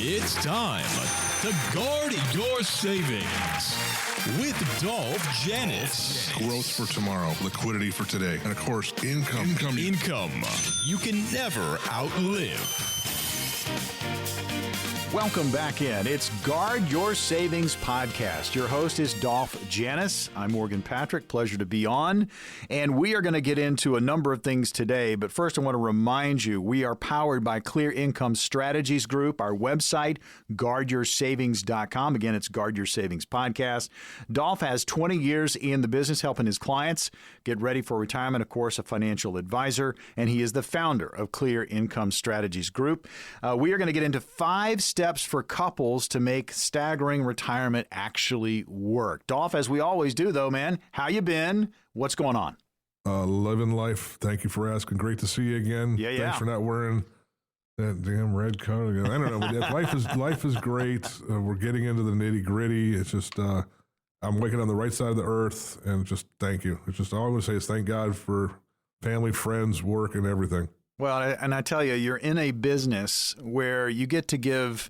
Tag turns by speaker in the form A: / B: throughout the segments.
A: It's time to guard your savings with Dolph Janis.
B: Growth for tomorrow, liquidity for today, and of course, income
A: You can never outlive.
C: Welcome back in. It's Guard Your Savings Podcast. Your host is Dolph Janis. I'm Morgan Patrick. Pleasure to be on. And we are going to get into a number of things today. But first, I want to remind you, we are powered by Clear Income Strategies Group. Our website, guardyoursavings.com. Again, it's Guard Your Savings Podcast. Dolph has 20 years in the business helping his clients get ready for retirement, of course, a financial advisor. And he is the founder of Clear Income Strategies Group. We are going to get into 5 steps for couples to make staggering retirement actually work. Dolph, as we always do, though, man, how you been? What's going on?
B: living life. Thank you for asking. Great to see you again.
C: Yeah.
B: Thanks for not wearing that damn red coat again. I don't know, but life is great. We're getting into the nitty gritty. It's just I'm waking on the right side of the earth, and just thank you. It's just all I want to say is thank God for family, friends, work, and everything.
C: Well, and I tell you, you're in a business where you get to give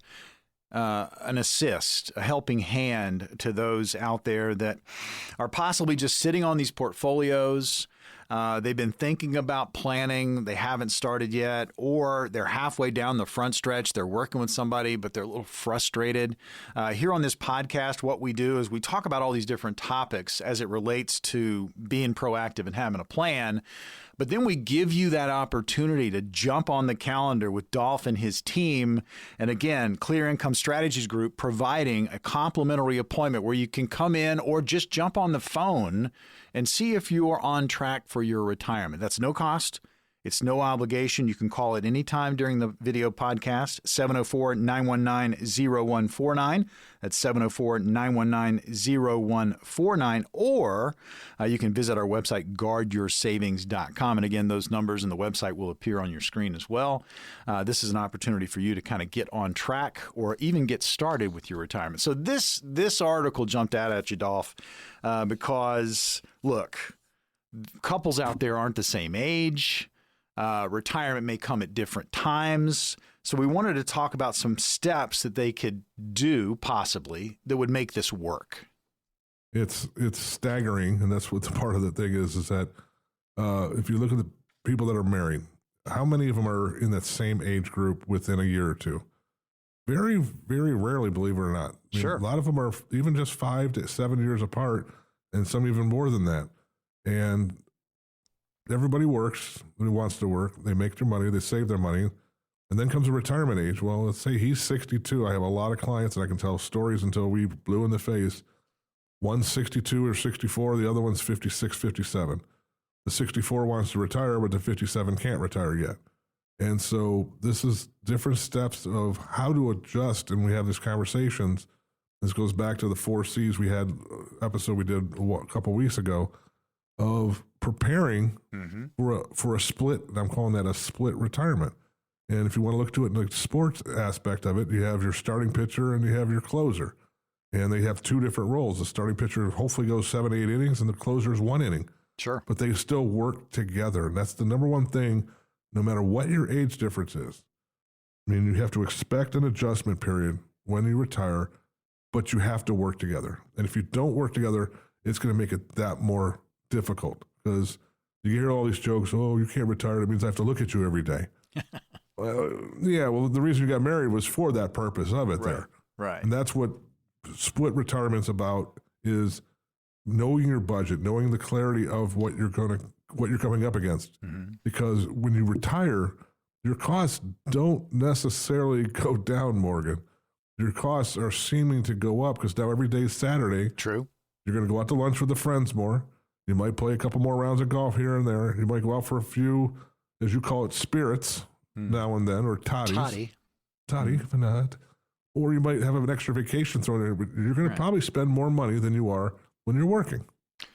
C: an assist, a helping hand to those out there that are possibly just sitting on these portfolios. They've been thinking about planning. They haven't started yet, or they're halfway down the front stretch. They're working with somebody, but they're a little frustrated. Here on this podcast, what we do is we talk about all these different topics as it relates to being proactive and having a plan. But then we give you that opportunity to jump on the calendar with Dolph and his team. And again, Clear Income Strategies Group providing a complimentary appointment where you can come in or just jump on the phone and see if you are on track for your retirement. That's no cost. It's no obligation. You can call at any time during the video podcast, 704-919-0149. That's 704-919-0149. Or you can visit our website, guardyoursavings.com. And again, those numbers and the website will appear on your screen as well. This is an opportunity for you to kind of get on track or even get started with your retirement. So this article jumped out at you, Dolph, because, look, couples out there aren't the same age. Retirement may come at different times. So we wanted to talk about some steps that they could do, possibly, that would make this work.
B: It's staggering, and that's what the part of the thing is that if you look at the people that are married, how many of them are in that same age group within a year or two? Very, very rarely, believe it or not.
C: Sure.
B: A lot of them are even just 5 to 7 years apart, and some even more than that. And everybody works when he wants to work. They make their money. They save their money. And then comes the retirement age. Well, let's say he's 62. I have a lot of clients, and I can tell stories until we blue in the face. One's 62 or 64. The other one's 56, 57. The 64 wants to retire, but the 57 can't retire yet. And so this is different steps of how to adjust, and we have these conversations. This goes back to the 4 C's we had episode we did a couple weeks ago of preparing for a split, and I'm calling that a split retirement. And if you want to look to it in the sports aspect of it, you have your starting pitcher and you have your closer. And they have 2 different roles. The starting pitcher hopefully goes 7, 8 innings, and the closer is 1 inning.
C: Sure.
B: But they still work together. And that's the number one thing, no matter what your age difference is. I mean, you have to expect an adjustment period when you retire, but you have to work together. And if you don't work together, it's going to make it that more difficult, because you hear all these jokes, oh, you can't retire, it means I have to look at you every day. Well, the reason you got married was for that purpose of it.
C: Right.
B: And that's what split retirement's about, is knowing your budget, knowing the clarity of what you're coming up against. Because when you retire, your costs don't necessarily go down, Morgan. Your costs are seeming to go up, because now every day is Saturday.
C: True.
B: You're going to go out to lunch with the friends more. You might play a couple more rounds of golf here and there. You might go out for a few, as you call it, spirits now and then, or toddies. Toddy, if not. Or you might have an extra vacation thrown in, but you're going to probably spend more money than you are when you're working.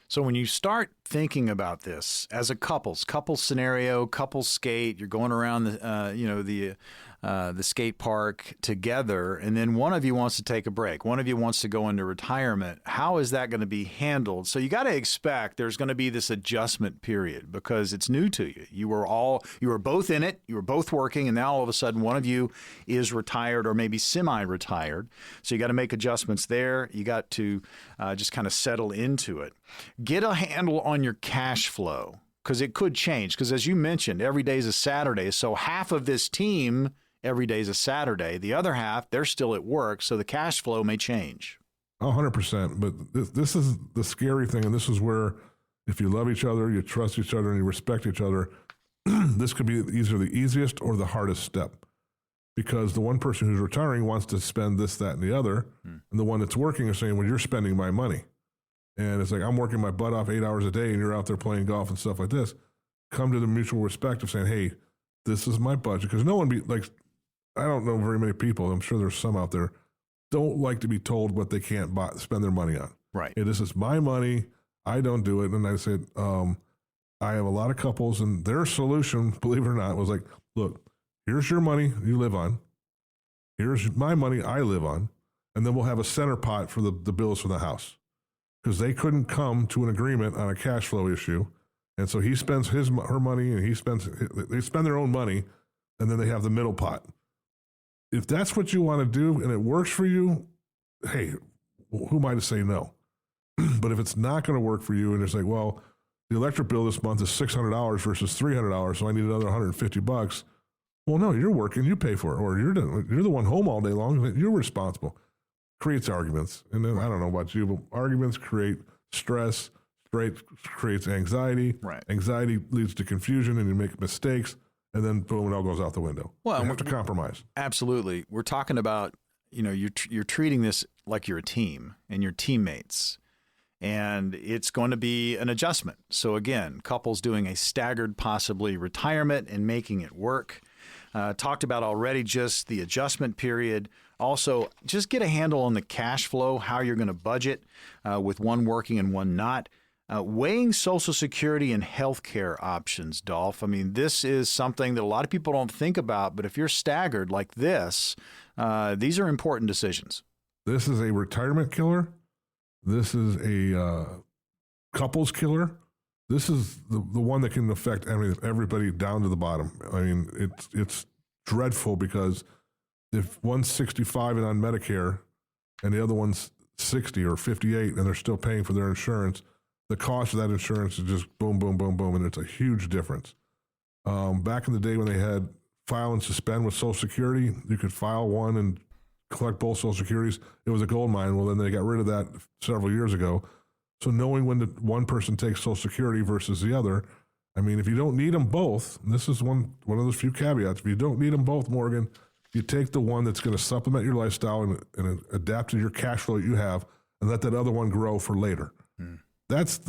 C: So when you start thinking about this as a couple scenario, couple skate, you're going around the the skate park together, and then one of you wants to take a break. One of you wants to go into retirement. How is that going to be handled? So you got to expect there's going to be this adjustment period because it's new to you. You were both in it. You were both working, and now all of a sudden one of you is retired or maybe semi-retired. So you got to make adjustments there. You got to just kind of settle into it. Get a handle on your cash flow because it could change. Because as you mentioned, every day is a Saturday. So half of this team every day is a Saturday. The other half, they're still at work, so the cash flow may change.
B: 100%. But this is the scary thing, and this is where if you love each other, you trust each other, and you respect each other, this could be either the easiest or the hardest step. Because the one person who's retiring wants to spend this, that, and the other, and the one that's working is saying, well, you're spending my money. And it's like, I'm working my butt off 8 hours a day, and you're out there playing golf and stuff like this. Come to the mutual respect of saying, hey, this is my budget. Because no one I don't know very many people, I'm sure there's some out there, don't like to be told what they can't spend their money on.
C: Right.
B: Hey, this is my money. I don't do it. And I said, I have a lot of couples, and their solution, believe it or not, was like, look, here's your money you live on. Here's my money I live on. And then we'll have a center pot for the bills for the house. Because they couldn't come to an agreement on a cash flow issue. And so he spends her money, and they spend their own money, and then they have the middle pot. If that's what you want to do and it works for you, hey, who am I to say no? But if it's not going to work for you and it's like, well, the electric bill this month is $600 versus $300, so I need another $150. Well, no, you're working, you pay for it, or you're the one home all day long, you're responsible. Creates arguments. And then I don't know about you, but arguments create stress, creates anxiety.
C: Right.
B: Anxiety leads to confusion, and you make mistakes. And then boom, it all goes out the window. Well, you have to compromise.
C: Absolutely. We're talking about, you're treating this like you're a team and your teammates, and it's going to be an adjustment. So again, couples doing a staggered, possibly retirement and making it work. Talked about already just the adjustment period. Also, just get a handle on the cash flow, how you're going to budget with one working and one not. Weighing Social Security and health care options, Dolph. I mean, this is something that a lot of people don't think about, but if you're staggered like this, these are important decisions.
B: This is a retirement killer. This is a couples killer. This is the one that can affect everybody down to the bottom. I mean, it's dreadful because if one's 65 and on Medicare and the other one's 60 or 58 and they're still paying for their insurance, the cost of that insurance is just boom, boom, boom, boom, and it's a huge difference. Back in the day when they had file and suspend with Social Security, you could file one and collect both Social Securities. It was a gold mine. Well, then they got rid of that several years ago. So knowing when one person takes Social Security versus the other, I mean, if you don't need them both, and this is one of those few caveats, if you don't need them both, Morgan, you take the one that's going to supplement your lifestyle and adapt to your cash flow that you have, and let that other one grow for later. That's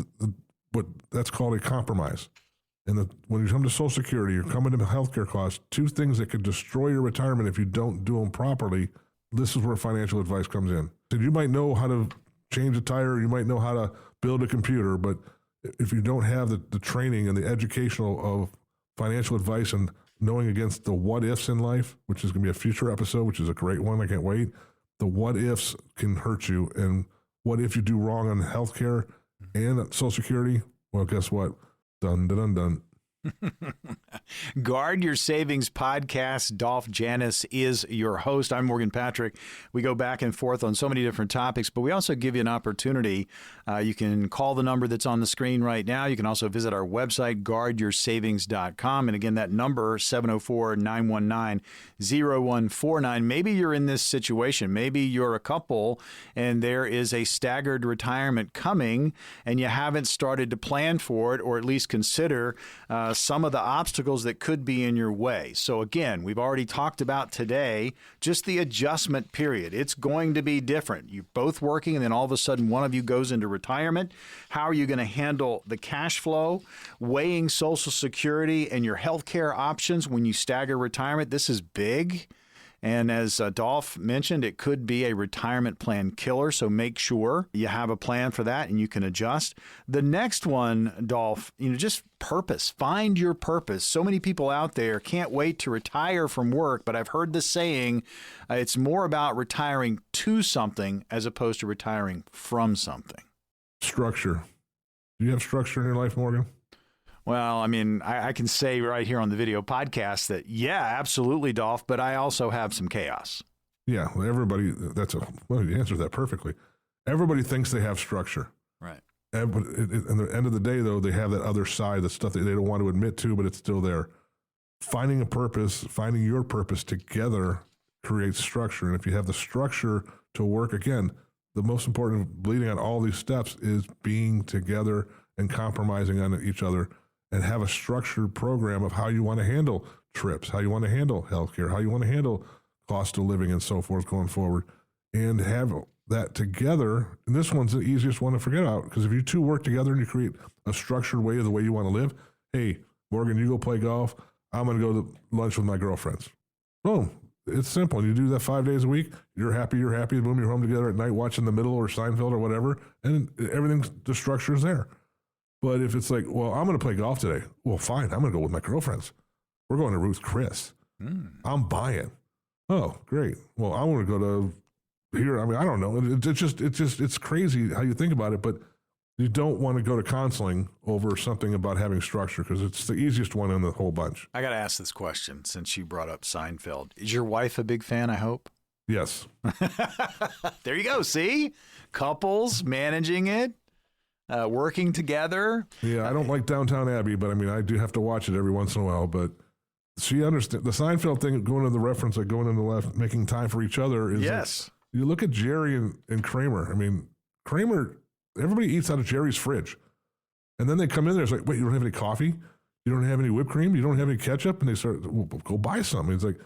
B: that's called a compromise. And when you come to Social Security, you're coming to healthcare costs, two things that could destroy your retirement if you don't do them properly. This is where financial advice comes in. So you might know how to change a tire, you might know how to build a computer, but if you don't have the training and the educational of financial advice and knowing against the what ifs in life, which is going to be a future episode, which is a great one, I can't wait. The what ifs can hurt you. And what if you do wrong on healthcare and Social Security? Well, guess what? Dun, dun, dun, dun.
C: Guard Your Savings podcast. Dolph Janis is your host. I'm Morgan Patrick. We go back and forth on so many different topics, but we also give you an opportunity. You can call the number that's on the screen right now. You can also visit our website, guardyoursavings.com. And again, that number, 704-919-0149. Maybe you're in this situation. Maybe you're a couple and there is a staggered retirement coming and you haven't started to plan for it or at least consider some of the obstacles that could be in your way. So again, we've already talked about today just the adjustment period. It's going to be different. You're both working and then all of a sudden one of you goes into retirement. How are you going to handle the cash flow, weighing Social Security and your health care options when you stagger retirement? This is big. And as Dolph mentioned, it could be a retirement plan killer. So make sure you have a plan for that and you can adjust. The next one, Dolph, just purpose. Find your purpose. So many people out there can't wait to retire from work, but I've heard the saying, it's more about retiring to something as opposed to retiring from something.
B: Structure. Do you have structure in your life, Morgan?
C: Well, I mean, I can say right here on the video podcast that, yeah, absolutely, Dolph, but I also have some chaos.
B: Yeah, everybody, you answered that perfectly. Everybody thinks they have structure.
C: Right.
B: And at the end of the day, though, they have that other side, the stuff that they don't want to admit to, but it's still there. Finding a purpose, finding your purpose together creates structure. And if you have the structure to work, again, the most important bleeding on all these steps is being together and compromising on each other, and have a structured program of how you want to handle trips, how you want to handle healthcare, how you want to handle cost of living and so forth going forward, and have that together. And this one's the easiest one to forget about, because if you two work together and you create a structured way of the way you want to live, hey, Morgan, you go play golf, I'm going to go to lunch with my girlfriends. Boom. It's simple. And you do that 5 days a week, you're happy, boom, you're home together at night watching The Middle or Seinfeld or whatever, and everything, the structure is there. But if it's like, well, I'm going to play golf today. Well, fine. I'm going to go with my girlfriends. We're going to Ruth Chris. I'm buying. Oh, great. Well, I want to go to here. I mean, I don't know. It's crazy how you think about it, but you don't want to go to counseling over something about having structure, because it's the easiest one in the whole bunch.
C: I got to ask this question since you brought up Seinfeld. Is your wife a big fan, I hope?
B: Yes.
C: There you go. See? Couples managing it. Working together.
B: Yeah, I don't like Downtown Abbey, but I mean, I do have to watch it every once in a while. But she understands the Seinfeld thing, going to the reference, like going in the left, making time for each other. Is
C: yes.
B: Like, you look at Jerry and Kramer. I mean, Kramer, everybody eats out of Jerry's fridge. And then they come in there, it's like, wait, you don't have any coffee? You don't have any whipped cream? You don't have any ketchup? And they start, well, go buy something. It's like,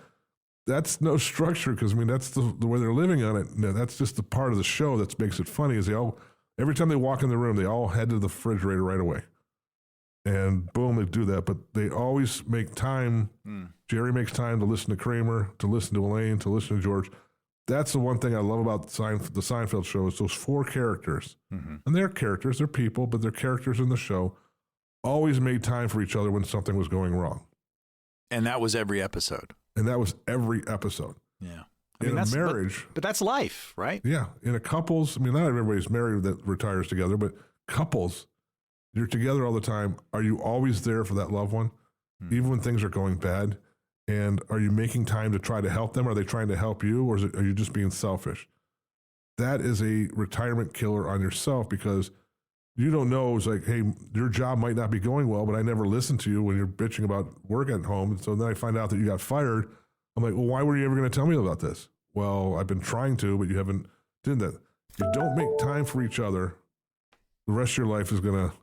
B: that's no structure, because, I mean, that's the way they're living on it. No, that's just the part of the show that makes it funny, is they all, every time they walk in the room, they all head to the refrigerator right away. And boom, they do that. But they always make time. Jerry makes time to listen to Kramer, to listen to Elaine, to listen to George. That's the one thing I love about the Seinfeld show, is those four characters. And they're characters, they're people, but they're characters in the show, always made time for each other when something was going wrong.
C: And that was every episode.
B: And that was every episode.
C: Yeah.
B: In a marriage.
C: But that's life, right?
B: Yeah. In a couples, I mean, not everybody's married that retires together, but couples, you're together all the time. Are you always there for that loved one, even when things are going bad? And are you making time to try to help them? Are they trying to help you, or are you just being selfish? That is a retirement killer on yourself, because you don't know. It's like, hey, your job might not be going well, but I never listened to you when you're bitching about work at home. And so then I find out that you got fired. I'm like, well, why were you ever going to tell me about this? Well, I've been trying to, but you haven't did that. If you don't make time for each other, the rest of your life is going to,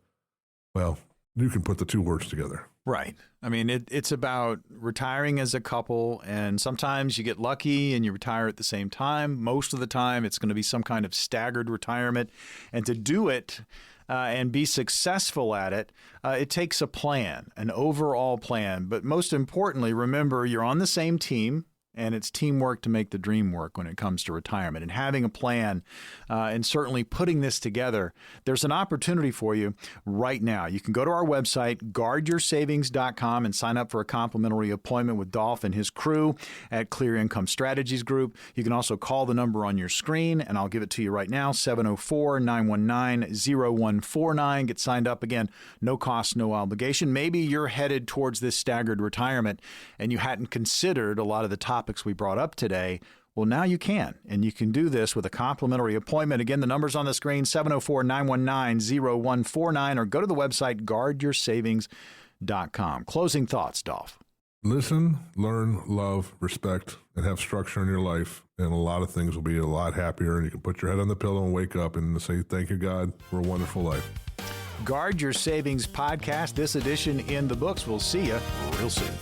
B: well, you can put the two words together.
C: Right. I mean, it's about retiring as a couple, and sometimes you get lucky and you retire at the same time. Most of the time, it's going to be some kind of staggered retirement. And to do it and be successful at it, it takes a plan, an overall plan. But most importantly, remember, you're on the same team. And it's teamwork to make the dream work when it comes to retirement. And having a plan and certainly putting this together, there's an opportunity for you right now. You can go to our website, guardyoursavings.com, and sign up for a complimentary appointment with Dolph and his crew at Clear Income Strategies Group. You can also call the number on your screen, and I'll give it to you right now, 704-919-0149. Get signed up again. No cost, no obligation. Maybe you're headed towards this staggered retirement and you hadn't considered a lot of the topics we brought up today. Well, now you can, and you can do this with a complimentary appointment. Again, the number's on the screen, 704-919-0149, or go to the website, guardyoursavings.com. Closing thoughts, Dolph.
B: Listen, learn, love, respect, and have structure in your life, and a lot of things will be a lot happier, and you can put your head on the pillow and wake up and say, thank you, God, for a wonderful life.
C: Guard Your Savings podcast, this edition in the books. We'll see you real soon.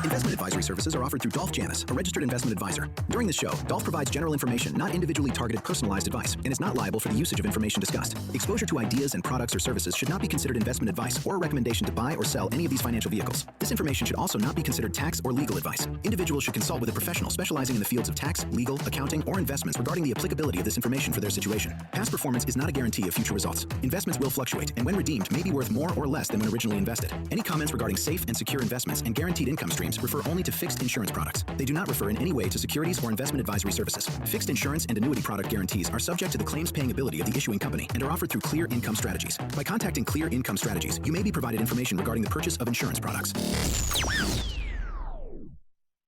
D: Investment advisory services are offered through Dolph Janis, a registered investment advisor. During this show, Dolph provides general information, not individually targeted personalized advice, and is not liable for the usage of information discussed. Exposure to ideas and products or services should not be considered investment advice or a recommendation to buy or sell any of these financial vehicles. This information should also not be considered tax or legal advice. Individuals should consult with a professional specializing in the fields of tax, legal, accounting, or investments regarding the applicability of this information for their situation. Past performance is not a guarantee of future results. Investments will fluctuate, and when redeemed, may be worth more or less than when originally invested. Any comments regarding safe and secure investments and guaranteed income streams refer only to fixed insurance products. They do not refer in any way to securities or investment advisory services. Fixed insurance and annuity product guarantees are subject to the claims-paying ability of the issuing company and are offered through Clear Income Strategies. By contacting Clear Income Strategies, you may be provided information regarding the purchase of insurance products.